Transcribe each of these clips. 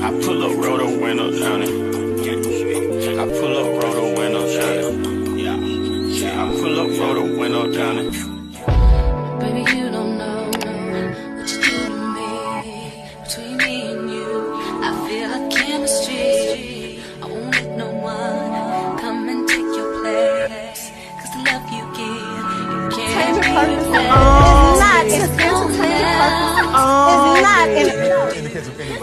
I pull up, roll the windows down it. I pull up, roll the windows down it. Yeah, I pull up, roll the window down it. Baby, you don't know what you do to me. Between me and you, I feel like chemistry. I won't let no one come and take your place. 'Cause the love you give, you can't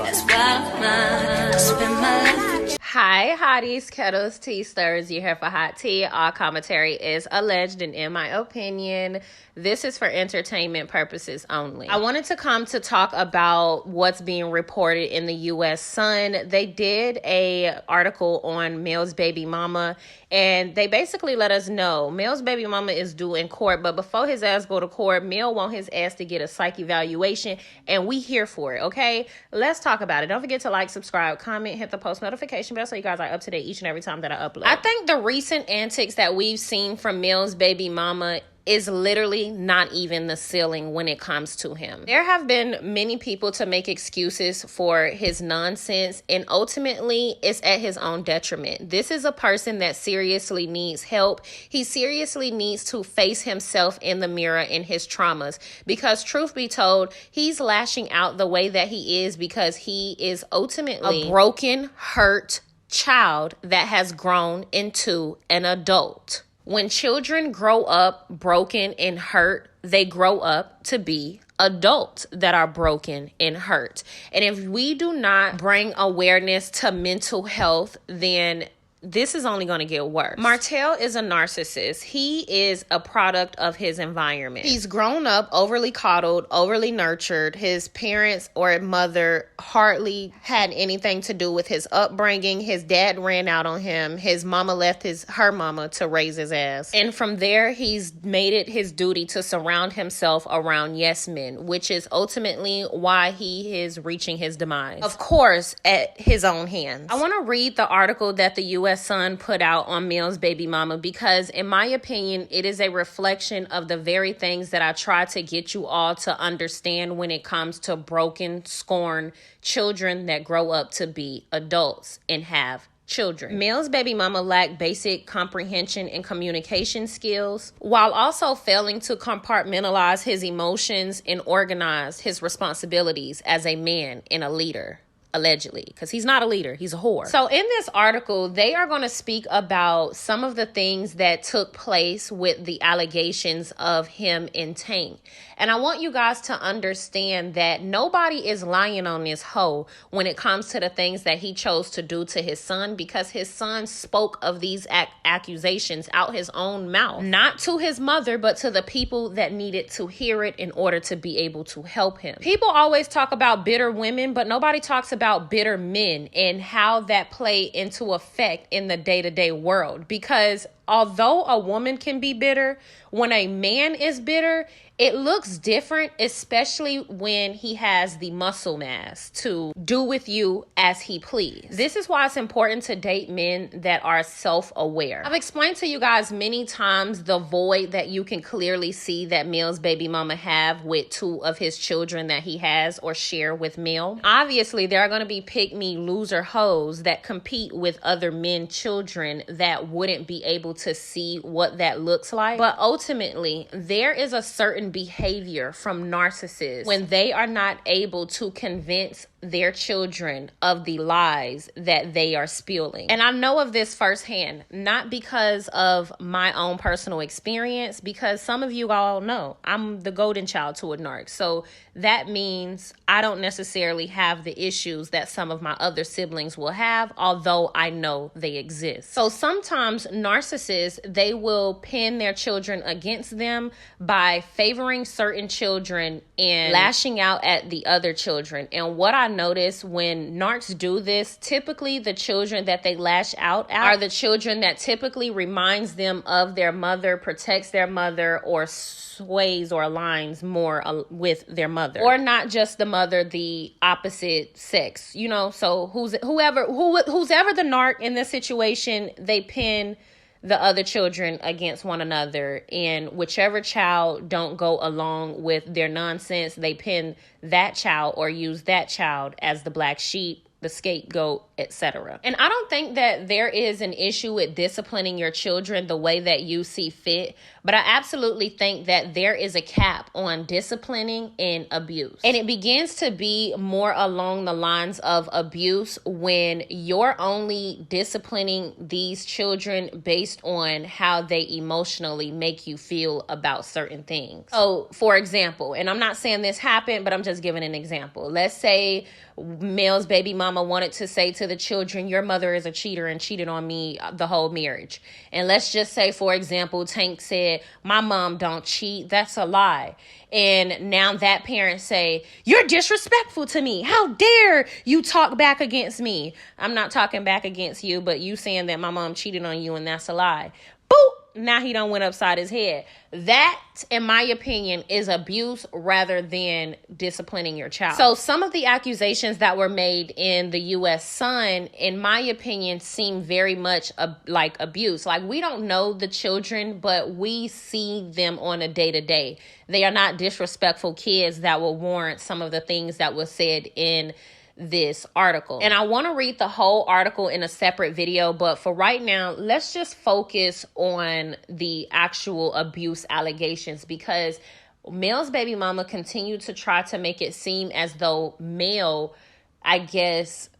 That's why I spend my life. Hi, hotties, kettles, tea stirrers. You're here for hot tea. All commentary is alleged, and in my opinion, this is for entertainment purposes only. I wanted to come to talk about what's being reported in the U.S. Sun. They did a article on Mel's baby mama, and they basically let us know Mel's baby mama is due in court, but before his ass go to court, Mel want his ass to get a psych evaluation, and we here for it, okay? Let's talk about it. Don't forget to like, subscribe, comment, hit the post notification bell so you guys are up to date each and every time that I upload. I think the recent antics that we've seen from Mel's baby mama is literally not even the ceiling when it comes to him. There have been many people to make excuses for his nonsense, and ultimately it's at his own detriment. This is a person that seriously needs help. He seriously needs to face himself in the mirror in his traumas, because truth be told, he's lashing out the way that he is because he is ultimately a broken, hurt child that has grown into an adult. When children grow up broken and hurt, they grow up to be adults that are broken and hurt. And if we do not bring awareness to mental health, then this is only going to get worse. Martell is a narcissist. He is a product of his environment. He's grown up overly coddled, overly nurtured. His parents or mother hardly had anything to do with his upbringing. His dad ran out on him. His mama left her mama to raise his ass. And from there, he's made it his duty to surround himself around yes men, which is ultimately why he is reaching his demise. Of course, at his own hands. I want to read the article that the U.S. Sun put out on Mel's baby mama, because in my opinion, it is a reflection of the very things that I try to get you all to understand when it comes to broken, scorned children that grow up to be adults and have children. Mel's baby mama lacked basic comprehension and communication skills, while also failing to compartmentalize his emotions and organize his responsibilities as a man and a leader. Allegedly, because he's not a leader, he's a whore. So in this article, they are going to speak about some of the things that took place with the allegations of him and Tank. And I want you guys to understand that nobody is lying on this hoe when it comes to the things that he chose to do to his son, because his son spoke of these accusations out his own mouth, not to his mother, but to the people that needed to hear it in order to be able to help him. People always talk about bitter women, but nobody talks about bitter men and how that play into effect in the day-to-day world. Because although a woman can be bitter, when a man is bitter, it looks different, especially when he has the muscle mass to do with you as he please. This is why it's important to date men that are self-aware. I've explained to you guys many times the void that you can clearly see that Mel's baby mama have with two of his children that he has or share with Mel. Obviously, there are going to be pick-me loser hoes that compete with other men children that wouldn't be able to see what that looks like. But ultimately, there is a certain behavior from narcissists when they are not able to convince their children of the lies that they are spewing. And I know of this firsthand, not because of my own personal experience, because some of you all know I'm the golden child to a narc. So that means I don't necessarily have the issues that some of my other siblings will have, although I know they exist. So sometimes narcissists, they will pin their children against them by favoring certain children and lashing out at the other children. And what I notice when narcs do this, typically the children that they lash out at are the children that typically reminds them of their mother, protects their mother, or sways or aligns more with their mother, or not just the mother, the opposite sex, you know. So whoever the narc in this situation, they pin the other children against one another, and whichever child don't go along with their nonsense, they pin that child or use that child as the black sheep the scapegoat, etc. And I don't think that there is an issue with disciplining your children the way that you see fit, but I absolutely think that there is a cap on disciplining and abuse. And it begins to be more along the lines of abuse when you're only disciplining these children based on how they emotionally make you feel about certain things. So, for example, and I'm not saying this happened, but I'm just giving an example. Let's say Mel's baby mama wanted to say to the children, your mother is a cheater and cheated on me the whole marriage. And let's just say, for example, Tank said, my mom don't cheat. That's a lie. And now that parent say, you're disrespectful to me. How dare you talk back against me? I'm not talking back against you, but you saying that my mom cheated on you and that's a lie. Boop. Now he done went upside his head. That, in my opinion, is abuse rather than disciplining your child. So some of the accusations that were made in the U.S. Sun, in my opinion, seem very much like abuse. Like, we don't know the children, but we see them on a day-to-day. They are not disrespectful kids that will warrant some of the things that were said in this article. And I want to read the whole article in a separate video, but for right now, let's just focus on the actual abuse allegations, because Mel's baby mama continued to try to make it seem as though Mel, I guess,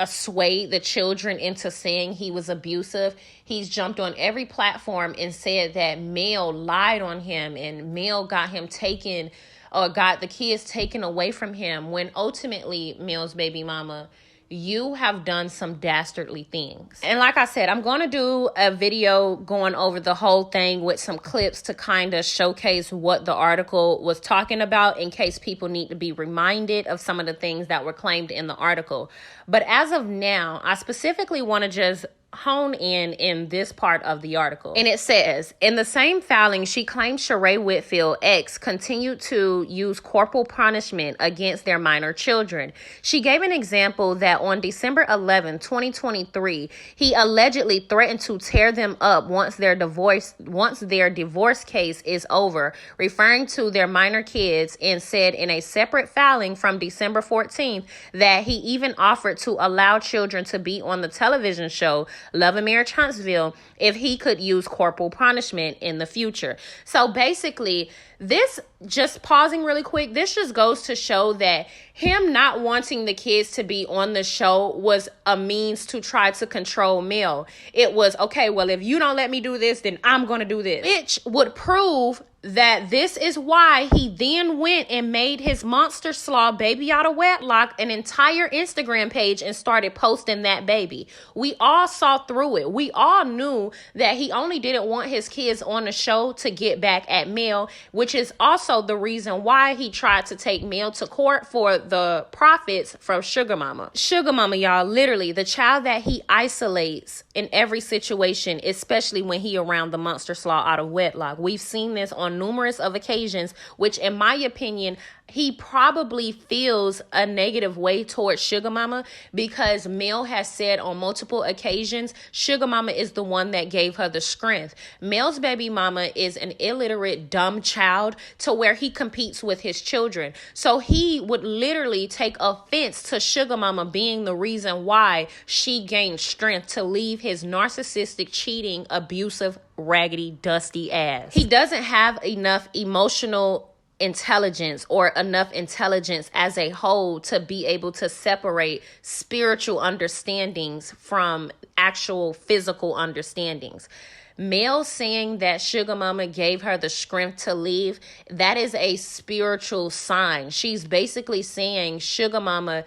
swayed the children into saying he was abusive. He's jumped on every platform and said that Mel lied on him and Mel got him taken, or got the kids taken away from him, when ultimately, Mel's baby mama, you have done some dastardly things. And like I said, I'm going to do a video going over the whole thing with some clips to kind of showcase what the article was talking about, in case people need to be reminded of some of the things that were claimed in the article. But as of now, I specifically want to just hone in this part of the article. And it says, in the same filing, she claimed Sheree Whitfield X continued to use corporal punishment against their minor children. She gave an example that on December 11, 2023, he allegedly threatened to tear them up once their divorce case is over, referring to their minor kids, and said in a separate filing from December 14th that he even offered to allow children to be on the television show Love and Marriage Huntsville if he could use corporal punishment in the future. So basically, this, just pausing really quick, this just goes to show that him not wanting the kids to be on the show was a means to try to control Mel. It was, okay, well, if you don't let me do this, then I'm going to do this. Which would prove that this is why he then went and made his monster slaw baby out of wedlock an entire Instagram page and started posting that baby. We all saw through it. We all knew that he only didn't want his kids on the show to get back at Mel, which is also the reason why he tried to take Mel to court for the profits from Sugar Mama. Sugar Mama, y'all, literally the child that he isolates in every situation, especially when he around the monster slaw out of wedlock. We've seen this on numerous of occasions, which in my opinion, he probably feels a negative way towards Sugar Mama, because Mel has said on multiple occasions, Sugar Mama is the one that gave her the strength. Mel's baby mama is an illiterate, dumb child to where he competes with his children. So he would literally take offense to Sugar Mama being the reason why she gained strength to leave his narcissistic, cheating, abusive, raggedy, dusty ass. He doesn't have enough emotional intelligence or enough intelligence as a whole to be able to separate spiritual understandings from actual physical understandings. Mel saying that Sugar Mama gave her the strength to leave, that is a spiritual sign. She's basically saying Sugar Mama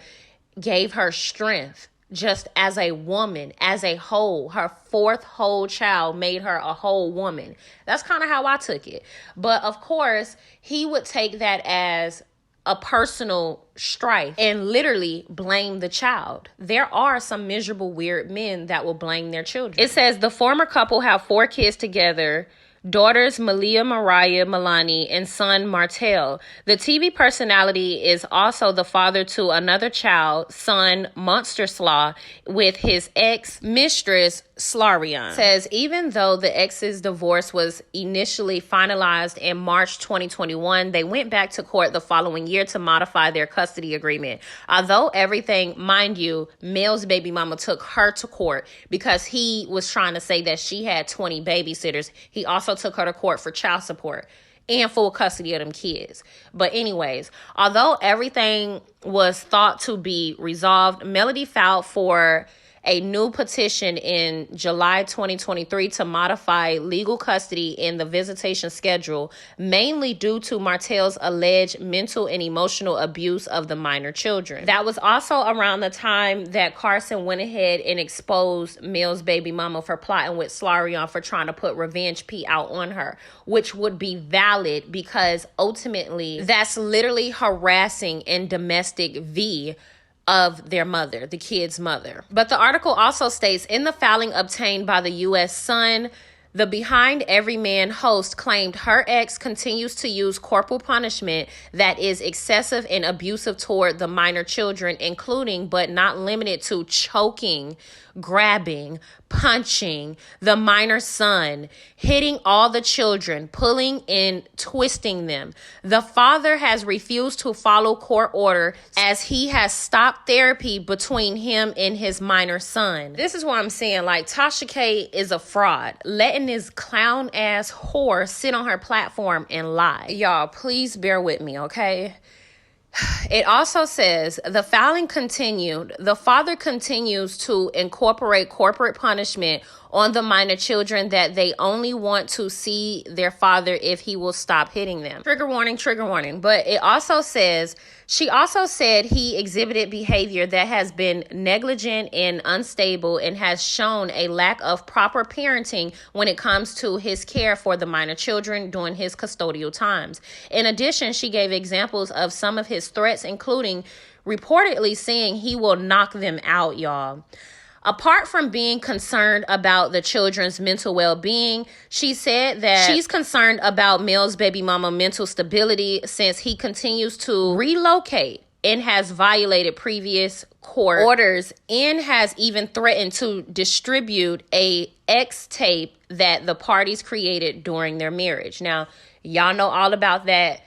gave her strength. Just as a woman, as a whole, her fourth whole child made her a whole woman. That's kind of how I took it. But of course, he would take that as a personal strife and literally blame the child. There are some miserable, weird men that will blame their children. It says the former couple have 4 kids together. daughters Malia Mariah Milani, and son Martell. The TV personality is also the father to another child, son Monster Slaw, with his ex-mistress Slarion. Says even though the ex's divorce was initially finalized in March 2021, they went back to court the following year to modify their custody agreement. Although everything, mind you, Mel's baby mama took her to court because he was trying to say that she had 20 babysitters. He also took her to court for child support and full custody of them kids. But anyways, although everything was thought to be resolved, Melody filed for a new petition in July 2023 to modify legal custody in the visitation schedule, mainly due to Martell's alleged mental and emotional abuse of the minor children. That was also around the time that Carson went ahead and exposed Mel's baby mama for plotting with Slarion for trying to put revenge P out on her, which would be valid because ultimately that's literally harassing and domestic V of their mother, the kid's mother. But the article also states, in the filing obtained by the U.S. Sun, the Behind Every Man host claimed her ex continues to use corporal punishment that is excessive and abusive toward the minor children, including but not limited to choking, grabbing, punching the minor son, hitting all the children, pulling and twisting them. The father has refused to follow court order as he has stopped therapy between him and his minor son. This is what I'm saying. Like, Tasha K is a fraud, letting this clown ass whore sit on her platform and lie. Y'all, please bear with me, okay? It also says the filing continued. The father continues to incorporate corporate punishment on the minor children that they only want to see their father if he will stop hitting them. Trigger warning, trigger warning. But it also says, she also said he exhibited behavior that has been negligent and unstable and has shown a lack of proper parenting when it comes to his care for the minor children during his custodial times. In addition, she gave examples of some of his threats, including reportedly saying he will knock them out, y'all. Apart from being concerned about the children's mental well-being, she said that she's concerned about Mel's baby mama mental stability since he continues to relocate and has violated previous court orders and has even threatened to distribute a X tape that the parties created during their marriage. Now, y'all know all about that.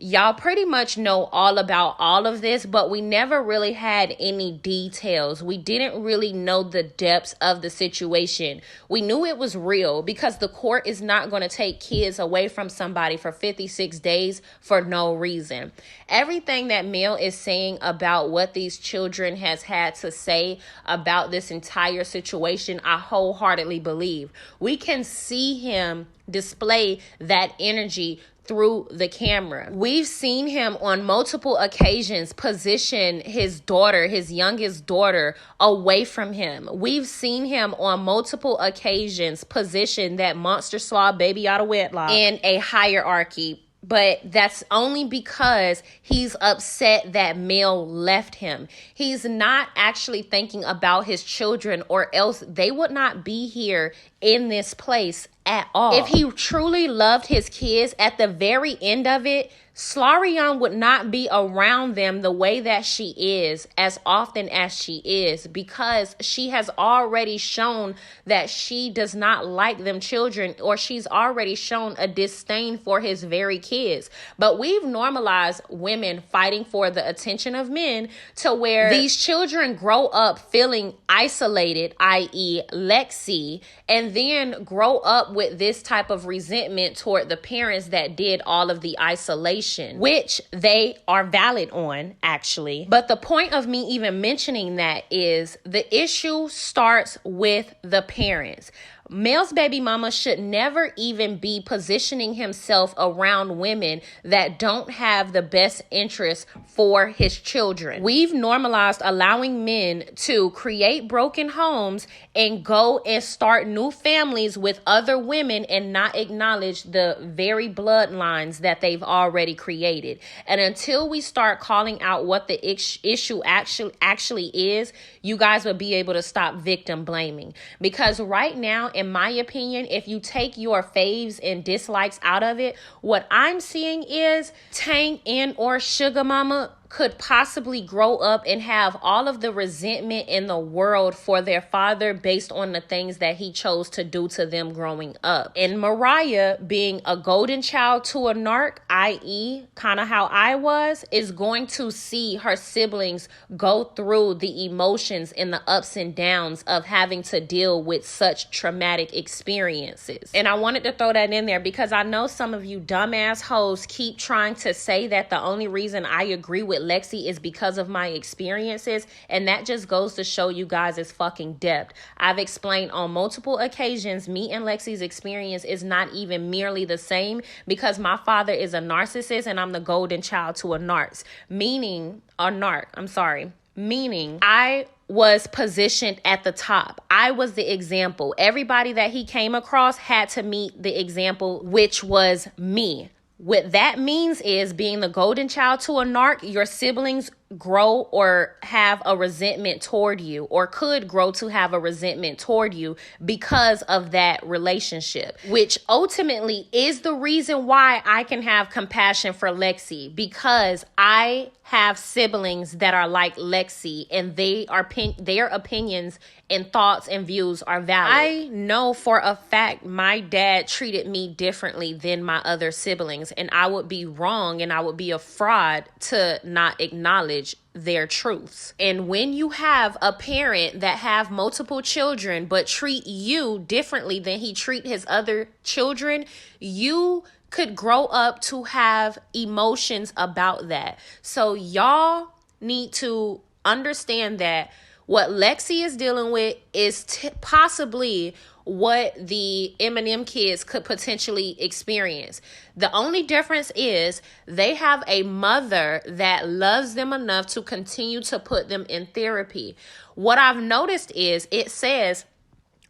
Y'all pretty much know all about all of this, but we never really had any details. We didn't really know the depths of the situation. We knew it was real because the court is not going to take kids away from somebody for 56 days for no reason. Everything that Mel is saying about what these children has had to say about this entire situation, I wholeheartedly believe. We can see him display that energy through the camera. We've seen him on multiple occasions position his daughter, his youngest daughter, away from him. We've seen him on multiple occasions position that monster slaw baby out of wedlock in a hierarchy. But that's only because he's upset that Mel left him. He's not actually thinking about his children, or else they would not be here in this place at all. If he truly loved his kids, at the very end of it, Slarion would not be around them the way that she is as often as she is, because she has already shown that she does not like them children, or she's already shown a disdain for his very kids. But we've normalized women fighting for the attention of men to where these children grow up feeling isolated, i.e. Lexi, and then grow up with this type of resentment toward the parents that did all of the isolation, which they are valid on, actually. But the point of me even mentioning that is the issue starts with the parents. Mel's baby mama should never even be positioning himself around women that don't have the best interest for his children. We've normalized allowing men to create broken homes and go and start new families with other women and not acknowledge the very bloodlines that they've already created. And until we start calling out what the issue actually is, you guys will be able to stop victim blaming. Because right now, in my opinion, if you take your faves and dislikes out of it, what I'm seeing is Tank and or Sugar Mama could possibly grow up and have all of the resentment in the world for their father based on the things that he chose to do to them growing up. And Mariah, being a golden child to a narc, i.e. kind of how I was, is going to see her siblings go through the emotions and the ups and downs of having to deal with such traumatic experiences. And I wanted to throw that in there because I know some of you dumbass hoes keep trying to say that the only reason I agree with Lexi is because of my experiences, and that just goes to show you guys is fucking depth. I've explained on multiple occasions me and Lexi's experience is not even merely the same because my father is a narcissist and I'm the golden child to a narc. Meaning I was positioned at the top. I was the example. Everybody that he came across had to meet the example, which was me. What that means is being the golden child to a narc, your siblings grow or have a resentment toward you, or could grow to have a resentment toward you because of that relationship, which ultimately is the reason why I can have compassion for Lexi, because I have siblings that are like Lexi and their opinions and thoughts and views are valid. I know for a fact my dad treated me differently than my other siblings, and I would be wrong and I would be a fraud to not acknowledge their truths. And when you have a parent that have multiple children but treat you differently than he treat his other children, you could grow up to have emotions about that. So y'all need to understand that what Lexi is dealing with is possibly what the Eminem kids could potentially experience. The only difference is they have a mother that loves them enough to continue to put them in therapy. What I've noticed is it says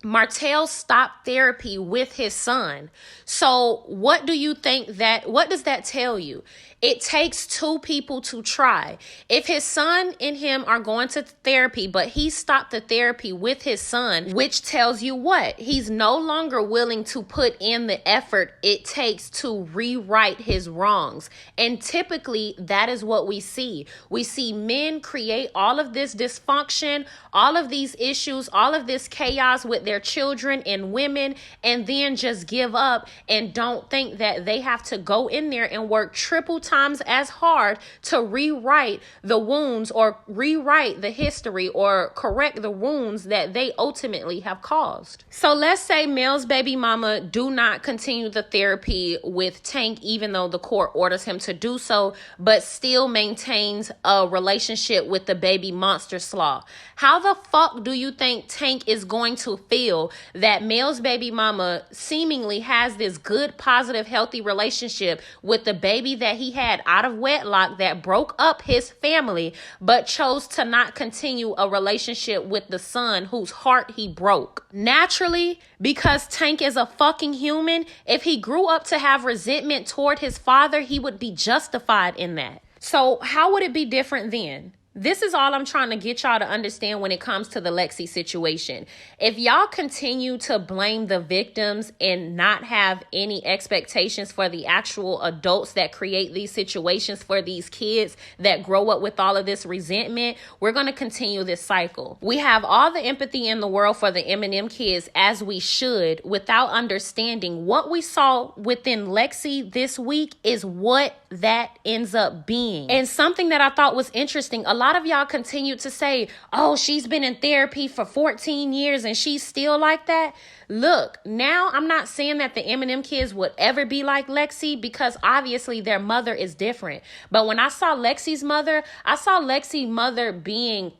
Martell stopped therapy with his son. So what does that tell you? It takes two people to try. If his son and him are going to therapy, but he stopped the therapy with his son, which tells you what? He's no longer willing to put in the effort it takes to rewrite his wrongs. And typically that is what we see. We see men create all of this dysfunction, all of these issues, all of this chaos with their children and women, and then just give up and don't think that they have to go in there and work triple times as hard to rewrite the wounds or rewrite the history or correct the wounds that they ultimately have caused. So let's say Mel's baby mama do not continue the therapy with Tank, even though the court orders him to do so, but still maintains a relationship with the baby monster slaw. How the fuck do you think Tank is going to feel that Mel's baby mama seemingly has this good, positive, healthy relationship with the baby that he had out of wedlock that broke up his family, but chose to not continue a relationship with the son whose heart he broke? Naturally, because Tank is a fucking human, if he grew up to have resentment toward his father, he would be justified in that. So how would it be different then? This is all I'm trying to get y'all to understand when it comes to the Lexi situation. If y'all continue to blame the victims and not have any expectations for the actual adults that create these situations for these kids that grow up with all of this resentment, we're going to continue this cycle. We have all the empathy in the world for the Eminem kids, as we should, without understanding what we saw within Lexi this week is what that ends up being. And something that I thought was interesting, a lot of y'all continue to say, oh, she's been in therapy for 14 years and she's still like that. Look, now I'm not saying that the Eminem kids would ever be like Lexi, because obviously their mother is different. But when I saw Lexi's mother, I saw Lexi's mother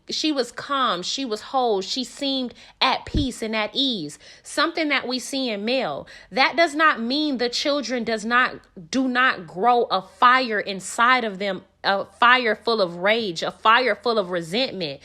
she was calm, she was whole, she seemed at peace and at ease. Something that we see in Mel. That does not mean the children do not grow a fire inside of them, a fire full of rage, a fire full of resentment.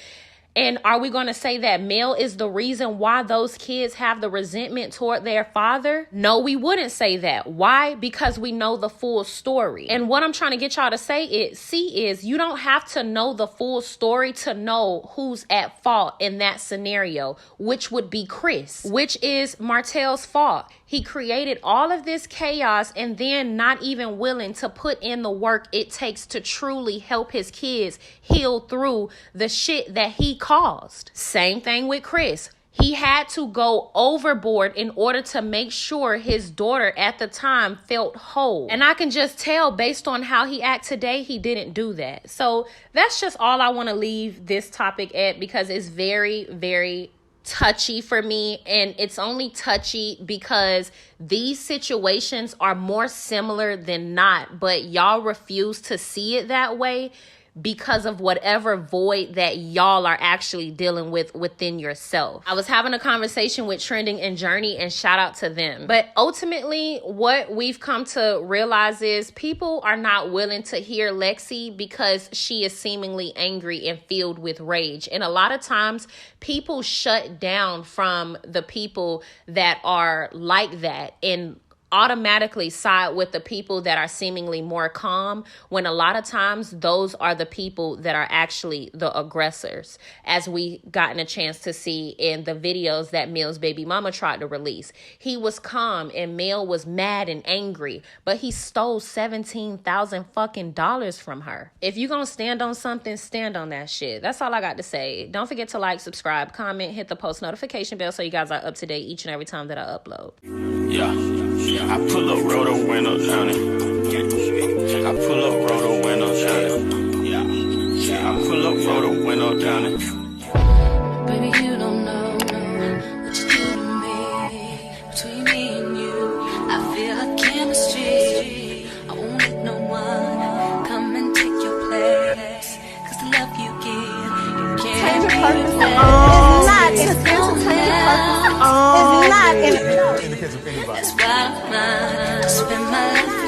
And are we going to say that Mel is the reason why those kids have the resentment toward their father? No, we wouldn't say that. Why? Because we know the full story. And what I'm trying to get y'all to see is you don't have to know the full story to know who's at fault in that scenario, which would be Chris, which is Martell's fault. He created all of this chaos and then not even willing to put in the work it takes to truly help his kids heal through the shit that he caused. Same thing with Chris. He had to go overboard in order to make sure his daughter at the time felt whole. And I can just tell based on how he acts today, he didn't do that. So that's just all I want to leave this topic at, because it's very, very touchy for me. And it's only touchy because these situations are more similar than not, but y'all refuse to see it that way because of whatever void that y'all are actually dealing with within yourself. I was having a conversation with Trending and Journey, and shout out to them. But ultimately, what we've come to realize is people are not willing to hear Lexi because she is seemingly angry and filled with rage. And a lot of times people shut down from the people that are like that and automatically side with the people that are seemingly more calm, when a lot of times those are the people that are actually the aggressors, as we gotten a chance to see in the videos that Mel's baby mama tried to release. He was calm and Mel was mad and angry, but he stole $17,000 fucking dollars from her. If you gonna stand on something, stand on that shit. That's all I got to say. Don't forget to like, subscribe, comment, hit the post notification bell so you guys are up to date each and every time that I upload. Yeah, I pull up, roll the window down it. I pull up, roll the window down it. Yeah, I pull up, roll the window down it. Baby, you don't know what you do to me. Between me and you, I feel like chemistry. I won't let no one come and take your place. 'Cause the love you give, you can't In the case of anybody. That's why I spend my life